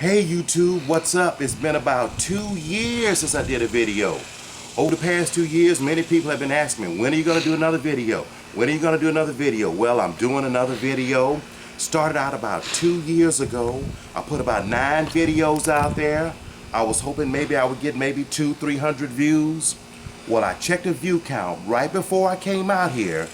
Hey YouTube, what's up? It's been about 2 years since I did a video. Over the past 2 years, many people have been asking me, when are you going to do another video? When are you going to do another video? Well, I'm doing another video. Started out about 2 years ago. I put about 9 videos out there. I was hoping maybe I would get maybe 200-300 views. Well, I checked the view count right before I came out here,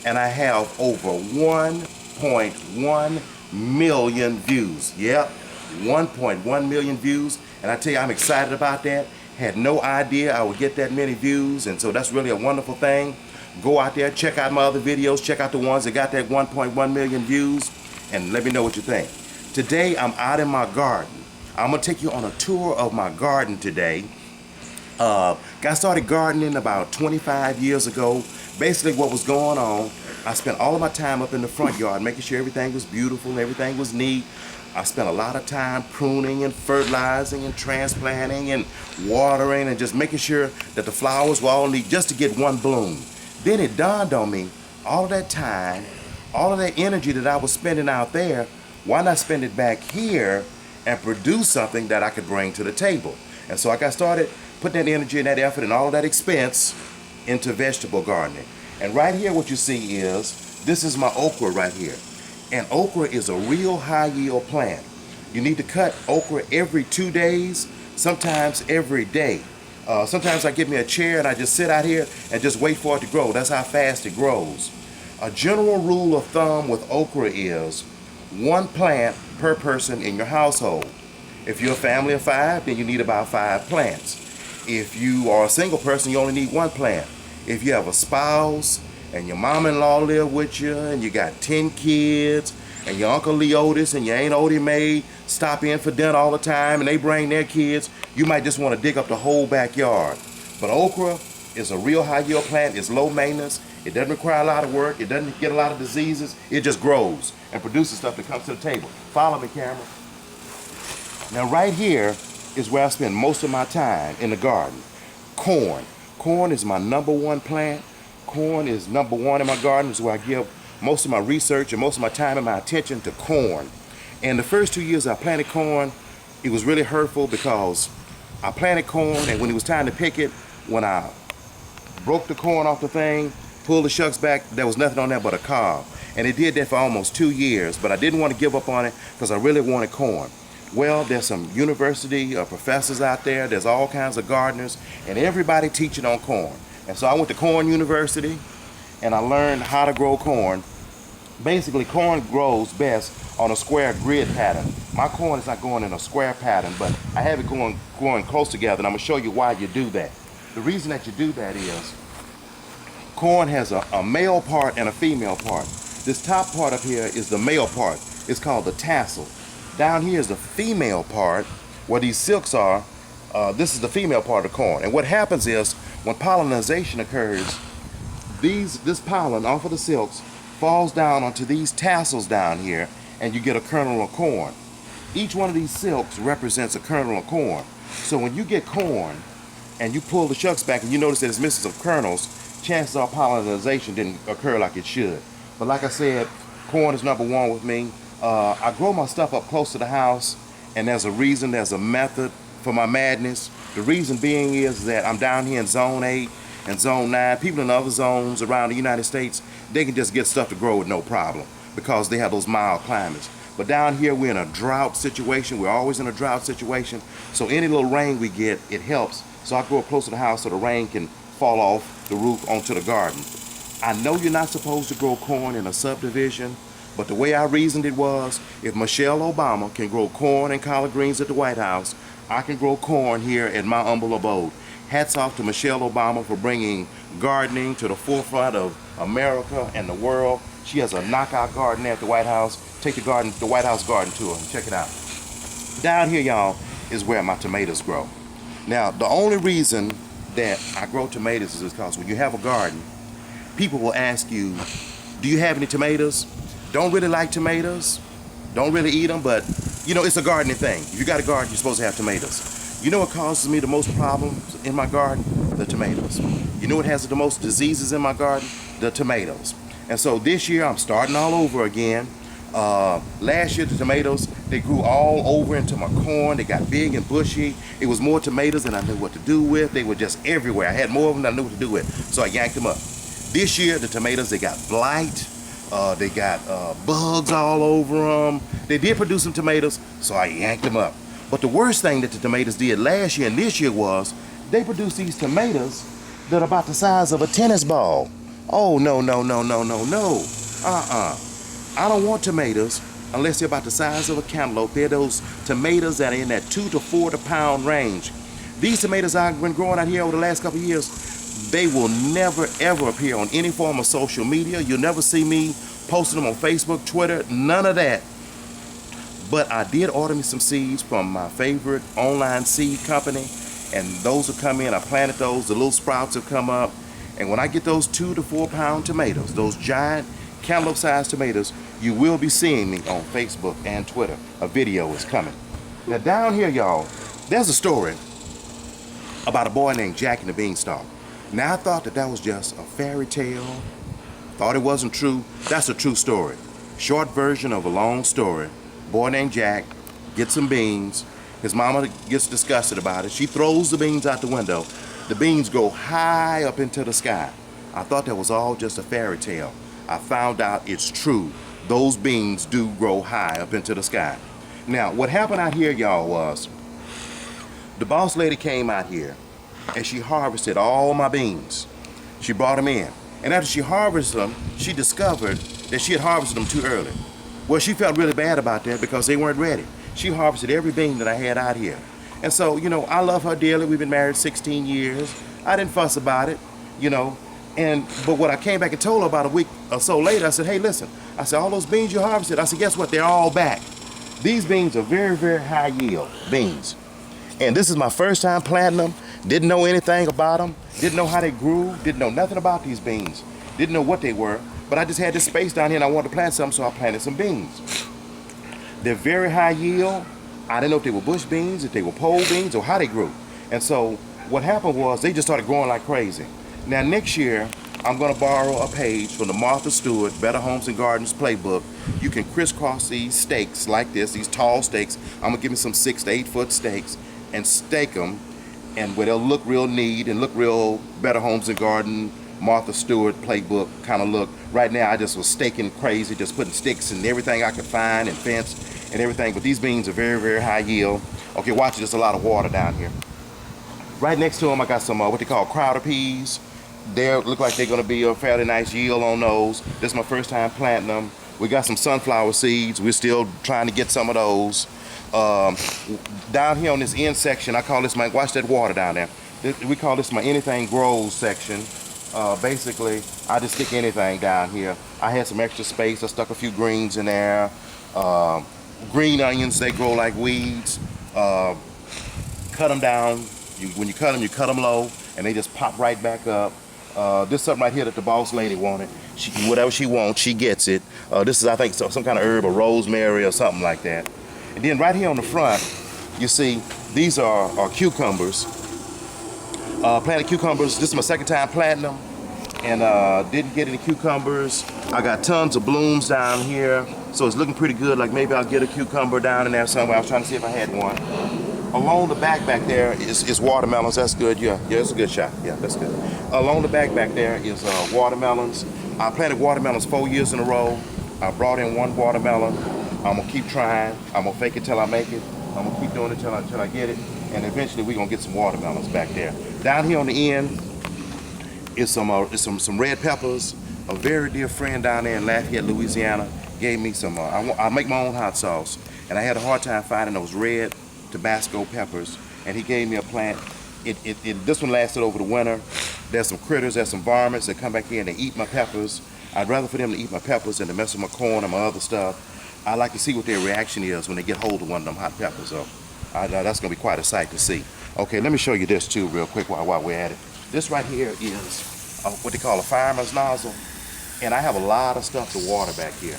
and I have over 1.1 million views. Yep. 1.1 million views, and I tell you, I'm excited about that. Had no idea I would get that many views, and so that's really a wonderful thing. Go out there, check out my other videos, check out the ones that got that 1.1 million views, and let me know what you think. Today I'm out in my garden. I'm gonna take you on a tour of my garden today. Got started gardening about 25 years ago. Basically what was going on, I spent all of my time up in the front yard making sure everything was beautiful, everything was neat. I spent a lot of time pruning and fertilizing and transplanting and watering and just making sure that the flowers were all neat just to get one bloom. Then it dawned on me, all of that time, all of that energy that I was spending out there, why not spend it back here and produce something that I could bring to the table? And so I got started putting that energy and that effort and all of that expense into vegetable gardening. And right here what you see is, this is my okra right here. And okra is a real high yield plant. You need to cut okra every 2 days, sometimes every day. Sometimes I get me a chair and I just sit out here and just wait for it to grow. That's how fast it grows. A general rule of thumb with okra is 1 plant per person in your household. If you're a family of 5, then you need about 5 plants. If you are a single person, you only need 1 plant. If you have a spouse, and your mom-in-law live with you, and you got 10 kids, and your Uncle Leotis and your Aunt Odie Mae stop in for dinner all the time, and they bring their kids, you might just want to dig up the whole backyard. But okra is a real high yield plant. It's low maintenance. It doesn't require a lot of work. It doesn't get a lot of diseases. It just grows and produces stuff that comes to the table. Follow me, camera. Now right here is where I spend most of my time in the garden. Corn. Corn is my #1 plant. Corn is #1 in my garden. Is where I give most of my research and most of my time and my attention to corn. And the first 2 years I planted corn, it was really hurtful because I planted corn, and when it was time to pick it, when I broke the corn off the thing, pulled the shucks back, there was nothing on there but a cob. And it did that for almost 2 years, but I didn't want to give up on it because I really wanted corn. Well, there's some university professors out there, there's all kinds of gardeners, and everybody teaching on corn. And so I went to Corn University and I learned how to grow corn. Basically, corn grows best on a square grid pattern. My corn is not going in a square pattern, but I have it growing close together, and I'm going to show you why you do that. The reason that you do that is corn has a male part and a female part. This top part up here is the male part. It's called the tassel. Down here is the female part where these silks are. This is the female part of corn. And what happens is, when pollination occurs, this pollen off of the silks falls down onto these tassels down here, and you get a kernel of corn. Each one of these silks represents a kernel of corn. So when you get corn and you pull the shucks back and you notice that it's missing some kernels, chances are pollination didn't occur like it should. But like I said, corn is #1 with me. I grow my stuff up close to the house, and there's a reason, there's a method for my madness. The reason being is that I'm down here in Zone 8 and Zone 9. People in other zones around the United States, they can just get stuff to grow with no problem because they have those mild climates. But down here we're in a drought situation. We're always in a drought situation. So any little rain we get, it helps. So I grow up close to the house so the rain can fall off the roof onto the garden. I know you're not supposed to grow corn in a subdivision, but the way I reasoned it was, if Michelle Obama can grow corn and collard greens at the White House, I can grow corn here at my humble abode. Hats off to Michelle Obama for bringing gardening to the forefront of America and the world. She has a knockout garden there at the White House. Take the White House garden tour and check it out. Down here, y'all, is where my tomatoes grow. Now, the only reason that I grow tomatoes is because when you have a garden, people will ask you, do you have any tomatoes? Don't really like tomatoes, don't really eat them, but you know, it's a gardening thing. If you got a garden, you're supposed to have tomatoes. You know what causes me the most problems in my garden? The tomatoes. You know what has the most diseases in my garden? The tomatoes. And so this year I'm starting all over again. Last year the tomatoes, They grew all over into my corn. They got big and bushy. It was more tomatoes than I knew what to do with. They were just everywhere. I had more of them than I knew what to do with. So I yanked them up. This year, the tomatoes, they got blight. They got bugs all over them. They did produce some tomatoes, so I yanked them up. But the worst thing that the tomatoes did last year and this year was they produced these tomatoes that are about the size of a tennis ball. Oh, no, no, no, no, no, no. I don't want tomatoes unless they're about the size of a cantaloupe. They're those tomatoes that are in that 2 to 4 pound range. These tomatoes I've been growing out here over the last couple of years, they will never ever appear on any form of social media. You'll never see me posting them on Facebook, Twitter, none of that. But I did order me some seeds from my favorite online seed company, and those have come in. I planted those. The little sprouts have come up. And when I get those 2 to 4 pound tomatoes, those giant cantaloupe-sized tomatoes, you will be seeing me on Facebook and Twitter. A video is coming. Now down here, y'all, there's a story about a boy named Jack and the Beanstalk. Now I thought that was just a fairy tale. Thought it wasn't true. That's a true story. Short version of a long story. Boy named Jack gets some beans. His mama gets disgusted about it. She throws the beans out the window. The beans go high up into the sky. I thought that was all just a fairy tale. I found out it's true. Those beans do grow high up into the sky. Now, what happened out here, y'all, was the boss lady came out here and she harvested all my beans. She brought them in. And after she harvested them, she discovered that she had harvested them too early. Well, she felt really bad about that because they weren't ready. She harvested every bean that I had out here. And so, you know, I love her dearly. We've been married 16 years. I didn't fuss about it, you know. But when I came back and told her about a week or so later, I said, hey, listen. I said, all those beans you harvested, I said, guess what? They're all back. These beans are very, very high yield beans. And this is my first time planting them. Didn't know anything about them. Didn't know how they grew. Didn't know nothing about these beans. Didn't know what they were. But I just had this space down here and I wanted to plant some, so I planted some beans. They're very high yield. I didn't know if they were bush beans, if they were pole beans, or how they grew. And so what happened was they just started growing like crazy. Now next year, I'm gonna borrow a page from the Martha Stewart Better Homes and Gardens playbook. You can crisscross these stakes like this, these tall stakes. I'm gonna give me some 6 to 8 foot stakes and stake them, and where they'll look real neat and look real Better Homes and Garden, Martha Stewart playbook kind of look. Right now I just was staking crazy, just putting sticks and everything I could find and fence and everything. But these beans are very, very high yield. Okay, watch it, there's a lot of water down here. Right next to them I got some what they call crowder peas. They look like they're gonna be a fairly nice yield on those. This is my first time planting them. We got some sunflower seeds. We're still trying to get some of those. Down here on this end section, I call this my, watch that water down there. We call this my anything grows section. Basically, I just stick anything down here. I had some extra space. I stuck a few greens in there. Green onions, they grow like weeds. Cut them down. When you cut them low, and they just pop right back up. This is something right here that the boss lady wanted. Whatever she wants, she gets it. This is, I think, some kind of herb, or rosemary or something like that. And then right here on the front, you see, these are cucumbers. Planted cucumbers. This is my second time planting them, and didn't get any cucumbers. I got tons of blooms down here, so it's looking pretty good. Like maybe I'll get a cucumber down in there somewhere. I was trying to see if I had one. Along the back there is watermelons. That's good. Yeah, it's a good shot. Yeah, that's good. Along the back there is watermelons. I planted watermelons 4 years in a row. I brought in one watermelon. I'm gonna keep trying. I'm gonna fake it till I make it. I'm gonna keep doing it till I get it, and eventually we're gonna get some watermelons back there. Down here on the end is some red peppers. A very dear friend down there in Lafayette, Louisiana, gave me some. I make my own hot sauce, and I had a hard time finding those red Tabasco peppers, and he gave me a plant. This one lasted over the winter. There's some critters, there's some varmints that come back here and they eat my peppers. I'd rather for them to eat my peppers than to mess with my corn and my other stuff. I like to see what their reaction is when they get hold of one of them hot peppers. So that's gonna be quite a sight to see. Okay, let me show you this too real quick while we're at it. This right here is what they call a fireman's nozzle, and I have a lot of stuff to water back here.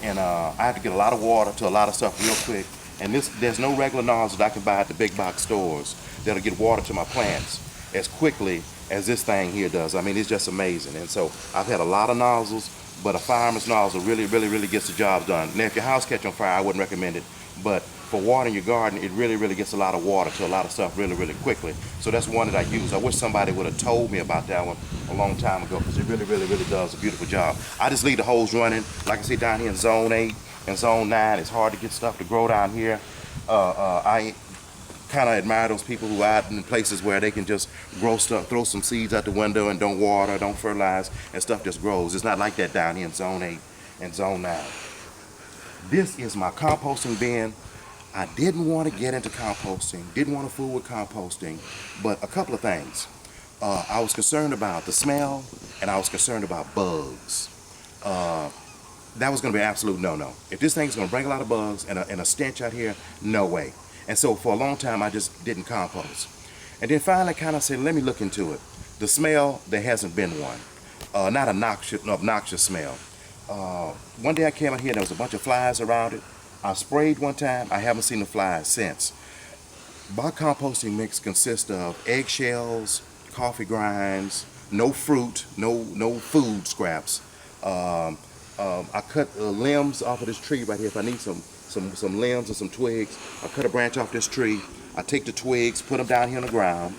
And I have to get a lot of water to a lot of stuff real quick. And there's no regular nozzle that I can buy at the big box stores that'll get water to my plants as quickly as this thing here does. I mean, it's just amazing. And so I've had a lot of nozzles, but a fireman's nozzle really, really, really gets the job done. Now, if your house catch on fire, I wouldn't recommend it. but for watering your garden, it really, really gets a lot of water to a lot of stuff really, really quickly. So that's one that I use. I wish somebody would have told me about that one a long time ago, because it really, really, really does a beautiful job. I just leave the hose running. Like I say, down here in Zone 8 and Zone 9, it's hard to get stuff to grow down here. I kind of admire those people who are out in places where they can just grow stuff, throw some seeds out the window and don't water, don't fertilize, and stuff just grows. It's not like that down here in Zone 8 and Zone 9. This is my composting bin. I didn't want to get into composting, didn't want to fool with composting, but a couple of things. I was concerned about the smell, and I was concerned about bugs. That was going to be an absolute no-no. If this thing is going to bring a lot of bugs and a stench out here, no way. And so for a long time, I just didn't compost. And then finally kind of said, let me look into it. The smell, there hasn't been one. Not an obnoxious smell. One day I came out here and there was a bunch of flies around it. I sprayed one time. I haven't seen the flies since. My composting mix consists of eggshells, coffee grinds, no fruit, no food scraps. I cut limbs off of this tree right here. If I need some limbs or some twigs, I cut a branch off this tree. I take the twigs, put them down here on the ground.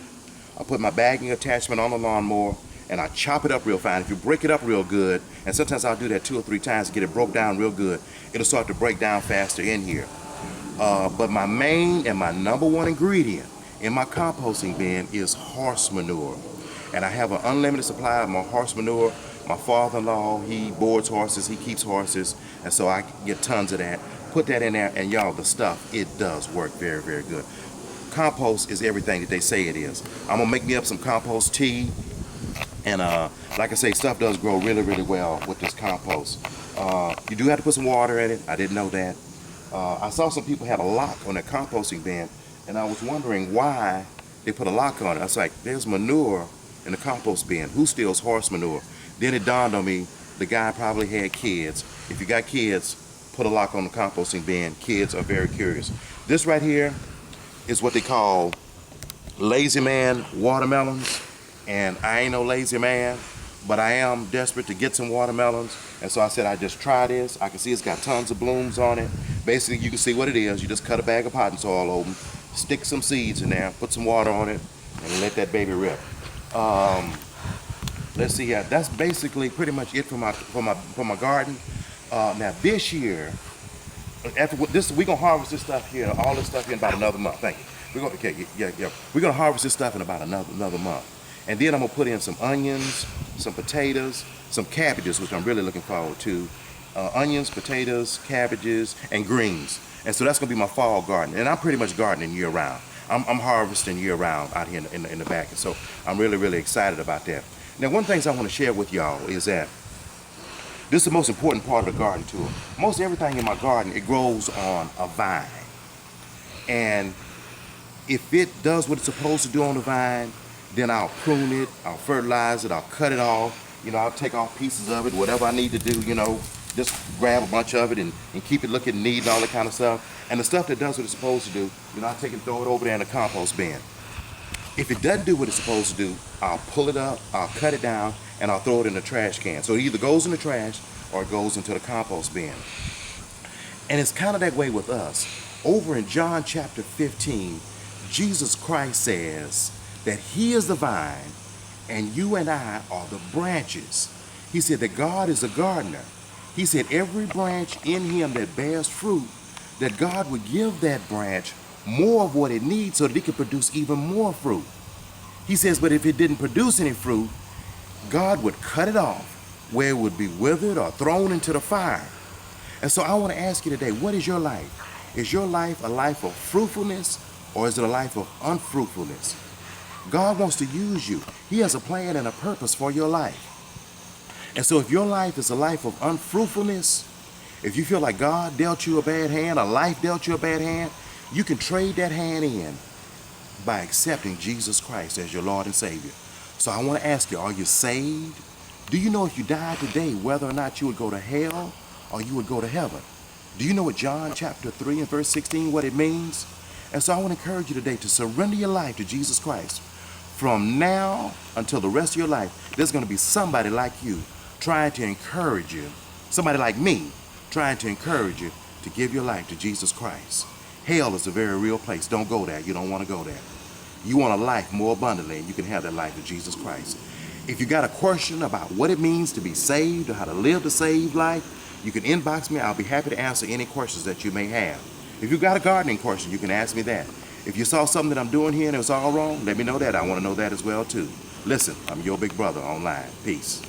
I put my bagging attachment on the lawnmower, and I chop it up real fine. If you break it up real good, and sometimes I'll do that 2 or 3 times to get it broke down real good, it'll start to break down faster in here. But my main and my number one ingredient in my composting bin is horse manure. And I have an unlimited supply of my horse manure. My father-in-law, he boards horses, he keeps horses, and so I get tons of that. Put that in there, and y'all, the stuff, it does work very, very good. Compost is everything that they say it is. I'm gonna make me up some compost tea. And like I say, stuff does grow really, really well with this compost. You do have to put some water in it. I didn't know that. I saw some people had a lock on their composting bin, and I was wondering why they put a lock on it. I was like, there's manure in the compost bin. Who steals horse manure? Then it dawned on me, the guy probably had kids. If you got kids, put a lock on the composting bin. Kids are very curious. This right here is what they call lazy man watermelons. And I ain't no lazy man, but I am desperate to get some watermelons. And so I said, I just try this. I can see it's got tons of blooms on it. Basically, you can see what it is. You just cut a bag of potting soil open, stick some seeds in there, put some water on it, and let that baby rip. Let's see here. That's basically pretty much it for my garden. Now this year, after this, we're gonna harvest this stuff here, all this stuff in about another month. Thank you. We're gonna We're gonna harvest this stuff in about another month. And then I'm gonna put in some onions, some potatoes, some cabbages, which I'm really looking forward to. Onions, potatoes, cabbages, and greens. And so that's gonna be my fall garden. And I'm pretty much gardening year round. I'm harvesting year round out here in the back. And so I'm really, really excited about that. Now, one thing I want to share with y'all is that this is the most important part of the garden tool. Most everything in my garden, it grows on a vine. And if it does what it's supposed to do on the vine, then I'll prune it, I'll fertilize it, I'll cut it off, I'll take off pieces of it, whatever I need to do, just grab a bunch of it and keep it looking neat and all that kind of stuff. And the stuff that does what it's supposed to do, I'll take and throw it over there in the compost bin. If it doesn't do what it's supposed to do, I'll pull it up, I'll cut it down, and I'll throw it in the trash can. So it either goes in the trash or it goes into the compost bin. And it's kind of that way with us. Over in John chapter 15, Jesus Christ says that he is the vine and you and I are the branches. He said that God is a gardener. He said every branch in him that bears fruit, that God would give that branch more of what it needs so that it can produce even more fruit. He says, but if it didn't produce any fruit, God would cut it off where it would be withered or thrown into the fire. And so I want to ask you today, what is your life? Is your life a life of fruitfulness or is it a life of unfruitfulness? God wants to use you. He has a plan and a purpose for your life. And so if your life is a life of unfruitfulness, if you feel like God dealt you a bad hand, or life dealt you a bad hand, you can trade that hand in by accepting Jesus Christ as your Lord and Savior. So I want to ask you, are you saved? Do you know if you died today, whether or not you would go to hell or you would go to heaven? Do you know what John chapter 3 and verse 16, what it means? And so I want to encourage you today to surrender your life to Jesus Christ. From now until the rest of your life, there's going to be somebody like you trying to encourage you, somebody like me trying to encourage you to give your life to Jesus Christ. Hell is a very real place. Don't go there. You don't want to go there. You want a life more abundantly, and you can have that life with Jesus Christ. If you got a question about what it means to be saved or how to live the saved life, you can inbox me. I'll be happy to answer any questions that you may have. If you got a gardening question, you can ask me that. If you saw something that I'm doing here and it was all wrong, let me know that. I want to know that as well too. Listen, I'm your big brother online. Peace.